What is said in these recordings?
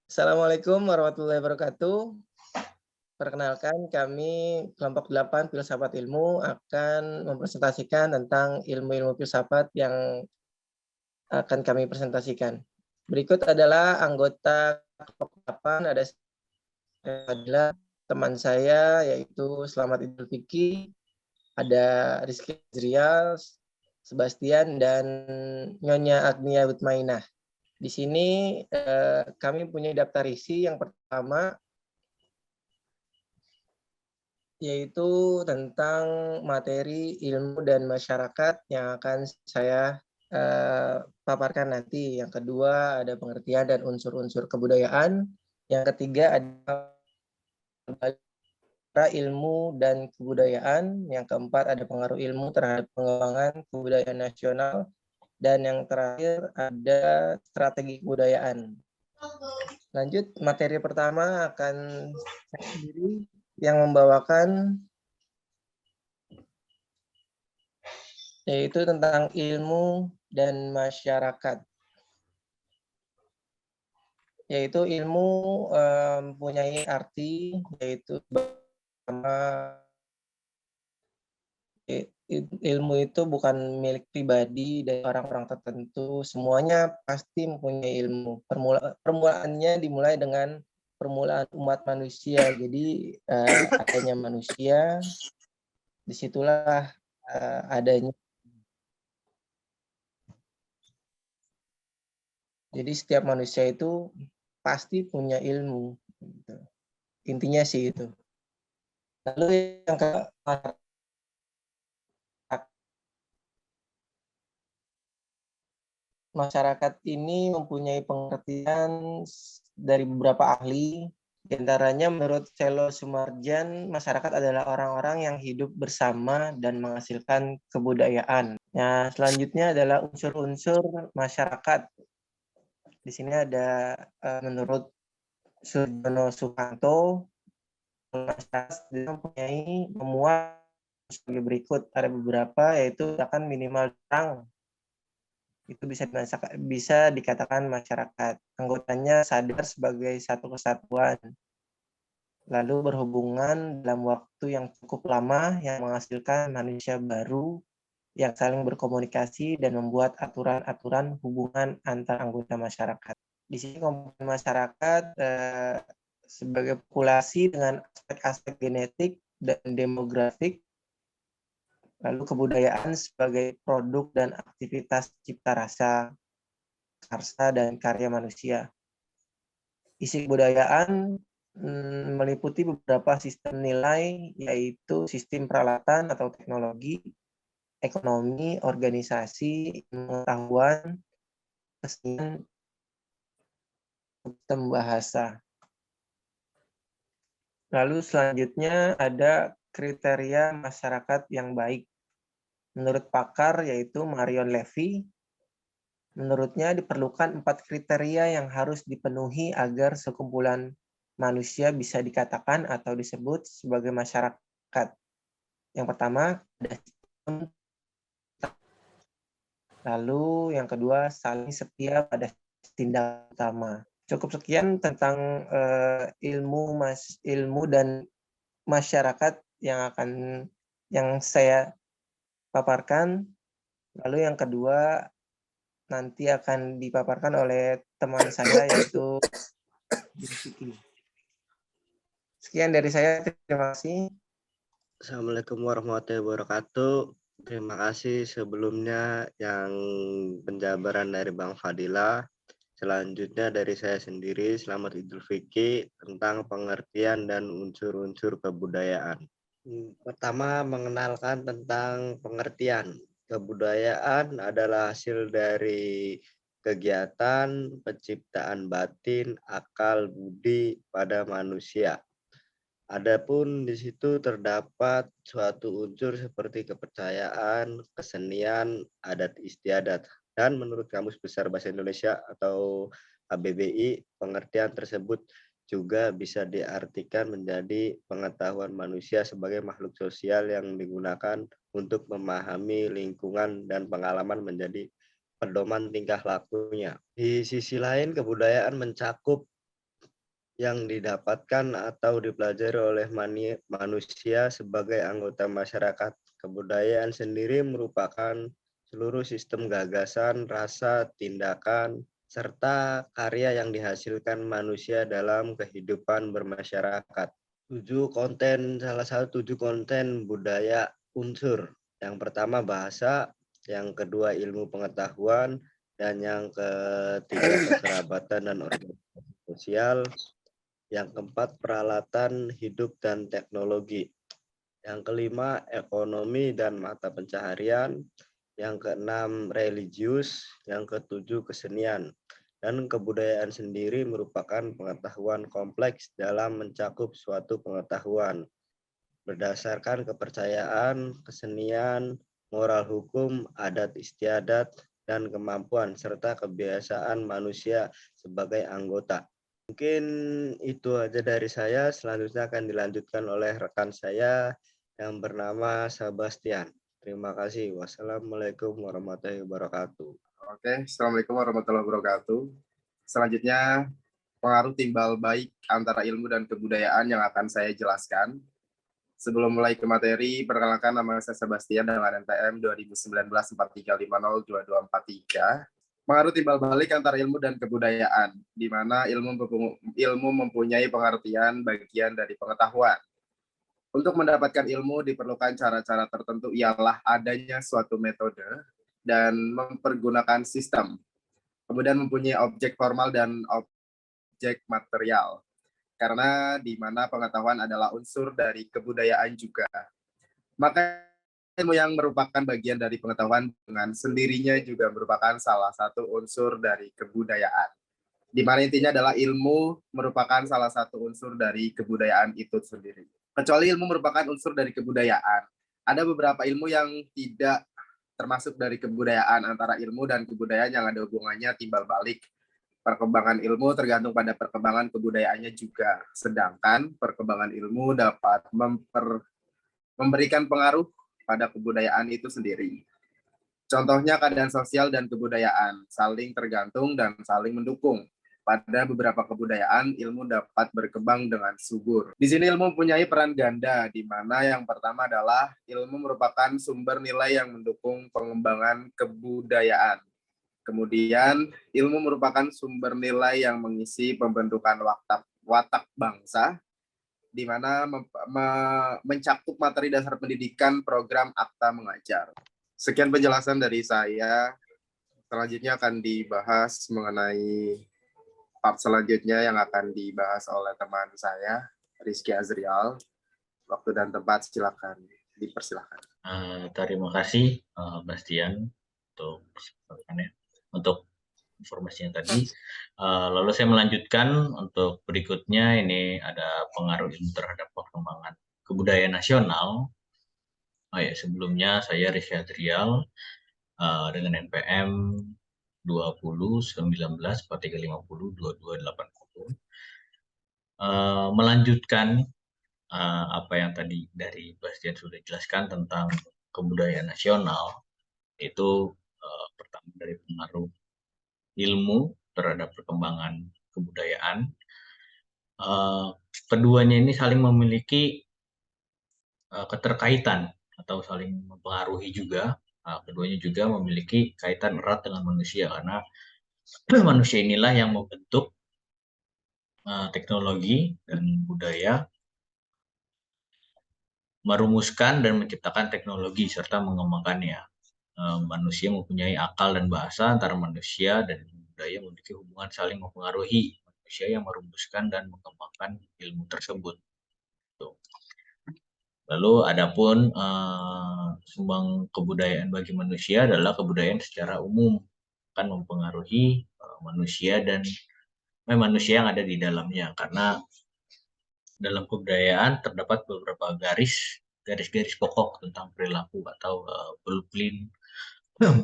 Assalamualaikum warahmatullahi wabarakatuh. Perkenalkan kami kelompok 8 Filsafat Ilmu akan mempresentasikan tentang ilmu-ilmu filsafat yang akan kami presentasikan. Berikut adalah anggota kelompok 8, ada adalah teman saya yaitu Selamat Idul Fitri, ada Rizky Azrial, Sebastian, dan Nyonya Agnia Witmainah. Di sini kami punya daftar isi yang pertama yaitu tentang materi ilmu dan masyarakat yang akan saya paparkan nanti. Yang kedua ada pengertian dan unsur-unsur kebudayaan. Yang ketiga ada ilmu dan kebudayaan. Yang keempat ada pengaruh ilmu terhadap pengembangan kebudayaan nasional. Dan yang terakhir ada strategi kebudayaan. Lanjut, materi pertama akan saya sendiri yang membawakan, yaitu tentang ilmu dan masyarakat. Yaitu ilmu mempunyai arti, yaitu ilmu itu bukan milik pribadi dari orang-orang tertentu, semuanya pasti mempunyai ilmu. Permulaannya dimulai dengan permulaan umat manusia. Jadi adanya manusia, disitulah adanya. Jadi setiap manusia itu pasti punya ilmu. Intinya sih itu. Lalu yang masyarakat ini mempunyai pengertian dari beberapa ahli. Di antaranya menurut Celo Sumarjan, masyarakat adalah orang-orang yang hidup bersama dan menghasilkan kebudayaan. Nah, selanjutnya adalah unsur-unsur masyarakat. Di sini ada menurut Surjono Sukanto, masyarakat mempunyai memuat sebagai berikut. Ada beberapa, yaitu akan minimal orang. Itu bisa dikatakan masyarakat. Anggotanya sadar sebagai satu kesatuan. Lalu berhubungan dalam waktu yang cukup lama yang menghasilkan manusia baru yang saling berkomunikasi dan membuat aturan-aturan hubungan antar anggota masyarakat. Di sini komponen masyarakat sebagai populasi dengan aspek-aspek genetik dan demografik, lalu kebudayaan sebagai produk dan aktivitas cipta rasa, karsa, dan karya manusia. Isi kebudayaan meliputi beberapa sistem nilai, yaitu sistem peralatan atau teknologi, ekonomi, organisasi, pengetahuan, kesenian, sistem bahasa. Lalu selanjutnya ada kriteria masyarakat yang baik. Menurut pakar yaitu Marion Levy, menurutnya diperlukan 4 kriteria yang harus dipenuhi agar sekumpulan manusia bisa dikatakan atau disebut sebagai masyarakat. Yang pertama, ada sistem. Lalu yang kedua, saling setia pada tindakan utama. Cukup sekian tentang ilmu dan masyarakat yang saya paparkan. Lalu yang kedua nanti akan dipaparkan oleh teman saya yaitu Rizky. Sekian dari saya, terima kasih. Assalamualaikum warahmatullahi wabarakatuh. Terima kasih sebelumnya yang penjabaran dari Bang Fadila. Selanjutnya dari saya sendiri, Selamat Idul Fitri tentang pengertian dan unsur-unsur kebudayaan. Pertama, mengenalkan tentang pengertian. Kebudayaan adalah hasil dari kegiatan penciptaan batin, akal, budi pada manusia. Adapun di situ terdapat suatu unsur seperti kepercayaan, kesenian, adat istiadat. Dan menurut Kamus Besar Bahasa Indonesia atau KBBI, pengertian tersebut juga bisa diartikan menjadi pengetahuan manusia sebagai makhluk sosial yang digunakan untuk memahami lingkungan dan pengalaman menjadi pedoman tingkah lakunya. Di sisi lain, kebudayaan mencakup yang didapatkan atau dipelajari oleh manusia sebagai anggota masyarakat. Kebudayaan sendiri merupakan seluruh sistem gagasan, rasa, tindakan, serta karya yang dihasilkan manusia dalam kehidupan bermasyarakat. Salah satu 7 konten budaya unsur. Yang pertama bahasa, yang kedua ilmu pengetahuan, dan yang ketiga kekerabatan dan organisasi sosial, yang keempat peralatan hidup dan teknologi, yang kelima ekonomi dan mata pencaharian, yang keenam religius, yang ketujuh kesenian. Dan kebudayaan sendiri merupakan pengetahuan kompleks dalam mencakup suatu pengetahuan berdasarkan kepercayaan, kesenian, moral hukum, adat istiadat, dan kemampuan serta kebiasaan manusia sebagai anggota. Mungkin itu aja dari saya. Selanjutnya akan dilanjutkan oleh rekan saya yang bernama Sebastian. Terima kasih. Wassalamualaikum warahmatullahi wabarakatuh. Oke, Assalamualaikum warahmatullahi wabarakatuh. Selanjutnya, pengaruh timbal baik antara ilmu dan kebudayaan yang akan saya jelaskan. Sebelum mulai ke materi, perkenalkan nama saya Sebastian dengan NPM 2019-4350-2243. Pengaruh timbal balik antara ilmu dan kebudayaan, di mana ilmu mempunyai pengertian bagian dari pengetahuan. Untuk mendapatkan ilmu diperlukan cara-cara tertentu, ialah adanya suatu metode dan mempergunakan sistem. Kemudian mempunyai objek formal dan objek material. Karena di mana pengetahuan adalah unsur dari kebudayaan juga. Maka ilmu yang merupakan bagian dari pengetahuan dengan sendirinya juga merupakan salah satu unsur dari kebudayaan. Di mana intinya adalah ilmu merupakan salah satu unsur dari kebudayaan itu sendiri. Kecuali ilmu merupakan unsur dari kebudayaan, ada beberapa ilmu yang tidak termasuk dari kebudayaan. Antara ilmu dan kebudayaan yang ada hubungannya timbal balik. Perkembangan ilmu tergantung pada perkembangan kebudayaannya juga. Sedangkan perkembangan ilmu dapat memberikan pengaruh pada kebudayaan itu sendiri. Contohnya keadaan sosial dan kebudayaan saling tergantung dan saling mendukung. Pada beberapa kebudayaan, ilmu dapat berkembang dengan subur. Di sini ilmu mempunyai peran ganda, di mana yang pertama adalah ilmu merupakan sumber nilai yang mendukung pengembangan kebudayaan. Kemudian, ilmu merupakan sumber nilai yang mengisi pembentukan watak bangsa, di mana mencakup materi dasar pendidikan program akta mengajar. Sekian penjelasan dari saya. Selanjutnya akan dibahas mengenai part selanjutnya yang akan dibahas oleh teman saya, Rizky Azrial. Waktu dan tempat silakan dipersilakan. Terima kasih Bastian untuk informasinya tadi. Lalu saya melanjutkan untuk berikutnya. Ini ada pengaruh ilmu terhadap perkembangan kebudayaan nasional. Sebelumnya saya Rizky Adrial dengan NPM 2019-4350-2280 melanjutkan apa yang tadi dari Bastian sudah jelaskan tentang kebudayaan nasional. Itu pertama dari pengaruh ilmu terhadap perkembangan kebudayaan. Keduanya ini saling memiliki keterkaitan atau saling mempengaruhi juga. Keduanya juga memiliki kaitan erat dengan manusia, karena manusia inilah yang membentuk teknologi dan budaya, merumuskan dan menciptakan teknologi serta mengembangkannya. Manusia mempunyai akal dan bahasa. Antara manusia dan budaya memiliki hubungan saling mempengaruhi. Manusia yang merumuskan dan mengembangkan ilmu tersebut. Lalu adapun sumbang kebudayaan bagi manusia adalah kebudayaan secara umum akan mempengaruhi manusia dan manusia yang ada di dalamnya, karena dalam kebudayaan terdapat beberapa garis-garis pokok tentang perilaku atau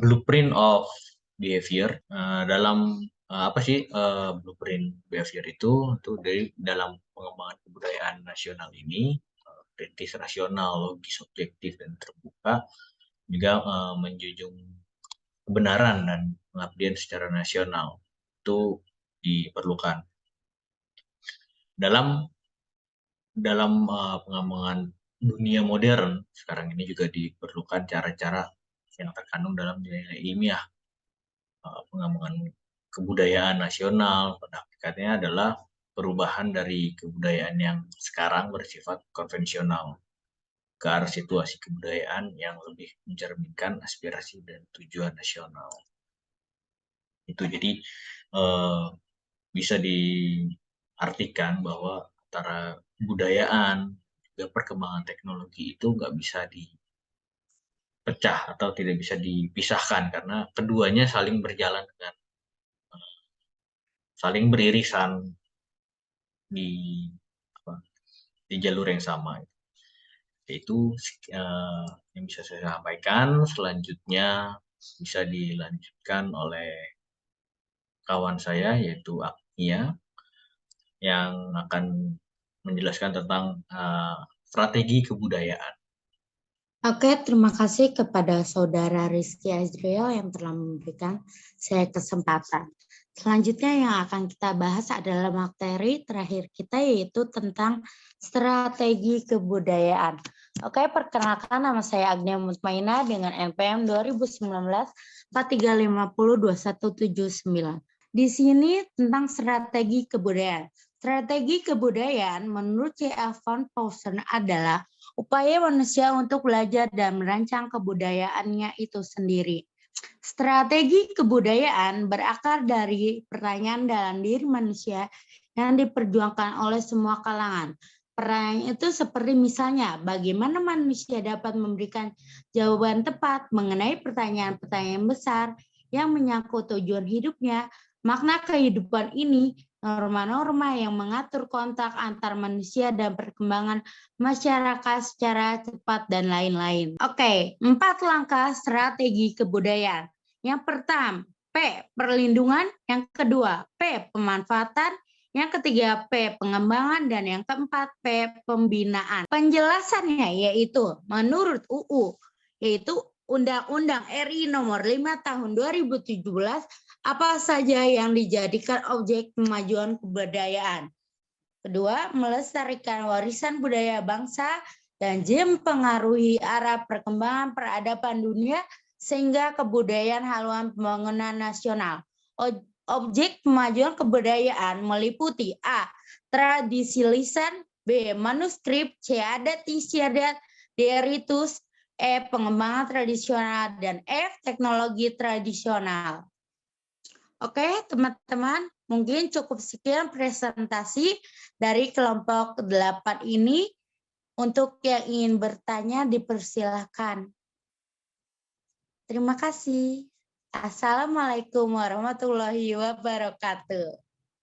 blueprint of behavior. Dalam blueprint behavior itu dari dalam pengembangan kebudayaan nasional ini, kritis, rasional, logis, objektif, dan terbuka, juga menjunjung kebenaran dan pengabdian secara nasional itu diperlukan. dalam pengembangan dunia modern sekarang ini juga diperlukan cara-cara yang terkandung dalam nilai ilmiah. Pengembangan kebudayaan nasional pada hakikatnya adalah perubahan dari kebudayaan yang sekarang bersifat konvensional ke arah situasi kebudayaan yang lebih mencerminkan aspirasi dan tujuan nasional. Itu jadi bisa diartikan bahwa antara kebudayaan juga perkembangan teknologi itu nggak bisa dipecah atau tidak bisa dipisahkan karena keduanya saling berjalan dengan saling beririsan di jalur yang sama. Itu yang bisa saya sampaikan. Selanjutnya bisa dilanjutkan oleh kawan saya yaitu Agnia yang akan menjelaskan tentang strategi kebudayaan. Oke, terima kasih kepada Saudara Rizky Azriel yang telah memberikan saya kesempatan. Selanjutnya yang akan kita bahas adalah materi terakhir kita yaitu tentang strategi kebudayaan. Oke, perkenalkan nama saya Agnia Mutmaina dengan NPM 2019 43502179. Di sini tentang strategi kebudayaan. Strategi kebudayaan menurut C.A. van Pauwsen adalah upaya manusia untuk belajar dan merancang kebudayaannya itu sendiri. Strategi kebudayaan berakar dari pertanyaan dalam diri manusia yang diperjuangkan oleh semua kalangan. Pertanyaan itu seperti misalnya, bagaimana manusia dapat memberikan jawaban tepat mengenai pertanyaan-pertanyaan besar yang menyangkut tujuan hidupnya, makna kehidupan ini, norma-norma yang mengatur kontak antar manusia dan perkembangan masyarakat secara cepat dan lain-lain. Oke, 4 langkah strategi kebudayaan. Yang pertama, P, perlindungan. Yang kedua, P, pemanfaatan. Yang ketiga, P, pengembangan. Dan yang keempat, P, pembinaan. Penjelasannya yaitu menurut UU, yaitu Undang-Undang RI Nomor 5 Tahun 2017, apa saja yang dijadikan objek kemajuan kebudayaan. Kedua, melestarikan warisan budaya bangsa dan mempengaruhi arah perkembangan peradaban dunia sehingga kebudayaan haluan pembangunan nasional. Objek kemajuan kebudayaan meliputi A, tradisi lisan, B, manuskrip, C, adat istiadat, D, ritus, E, pengembangan tradisional, dan F, teknologi tradisional. Oke, teman-teman, mungkin cukup sekian presentasi dari kelompok 8 ini. Untuk yang ingin bertanya, dipersilahkan. Terima kasih. Assalamualaikum warahmatullahi wabarakatuh.